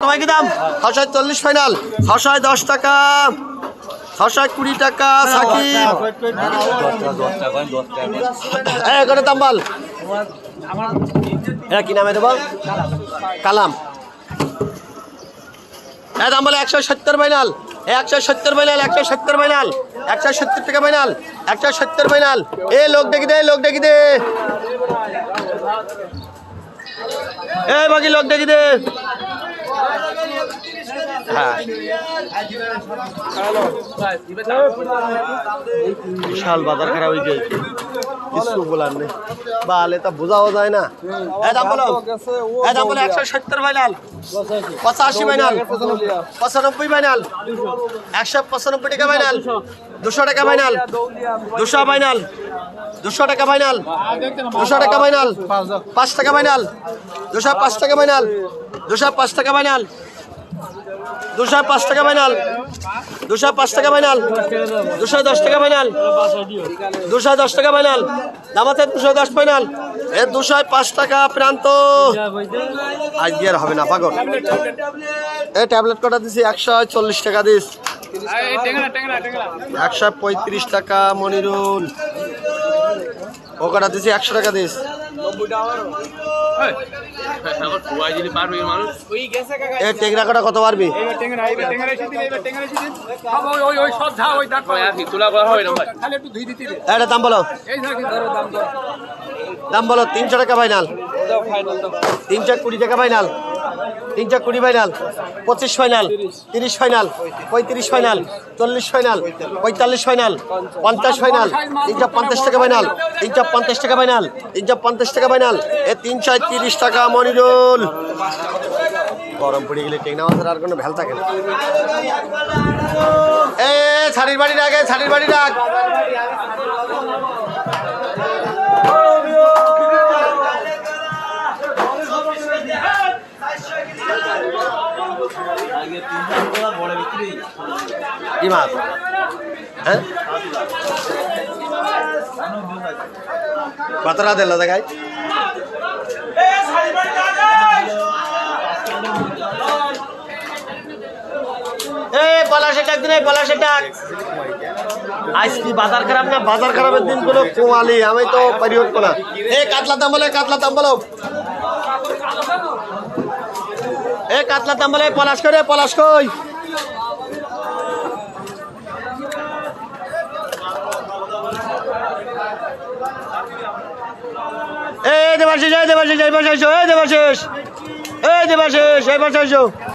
তোমার কি দাম 640 ফাইনাল 610 টাকা 620 টাকা সাকিব এই করে দাম বল এরা কি নামে দেব কালাম এই দাম বলে 170 ফাইনাল 170 ফাইনাল 170 ফাইনাল 170 টাকা ফাইনাল 170 ফাইনাল এ লোক দেখি দে এই বাকি লোক দেখি দে বিশাল বাজার খারাপ হয়ে গেছে কিছু বলার নেই বালে তা বোঝাও যায় না দাম বলো 170 ফাইনাল 85 ফাইনাল 95 ফাইনাল 195 টাকা ফাইনাল 200 টাকা ফাইনাল 200 ফাইনাল 200 টাকা ফাইনাল 200 টাকা ফাইনাল 5 টাকা ফাইনাল 205 টাকা ফাইনাল 205 টাকা ফাইনাল 205 টাকা ফাইনাল 205 টাকা ফাইনাল 210 টাকা ফাইনাল 210 টাকা ফাইনাল দামাতে 210 ফাইনাল এ 205 টাকা প্রান্ত আজ দিয়ে হবে না পাগল এই ট্যাবলেট কটা দিছি 140 টাকা দিস 135 টাকা মনিরুল ও কটা দিছি 100 টাকা দিস এই টেংরা কটা কত পারবি এটা দাম বলো দাম বলো 300 টাকা ফাইনাল 320 টাকা final 320 final 25 final 30 final 35 final 40 final 45 final 50 final 350 টাকা ফাইনাল 350 টাকা ফাইনাল 350 টাকা ফাইনাল এ 330 টাকা মনিরুল গরম পড়ে গেলে টেংনা মাছের আর কোনো ভ্যাল থাকে না এ ছাড়ির বাড়ি রাখ ছাড়ির বাড়ি রাখ কি মাছ হ্যাঁ কতটা দিল দেখাই আজ কি বাজার খারাপ না বাজার খারাপের দিন কোনো কোয়ালি আমি তো পারিহট না এ কাতলা দাম বলে এ কাতলা দাম বলে পলাশ কই দেবাশিস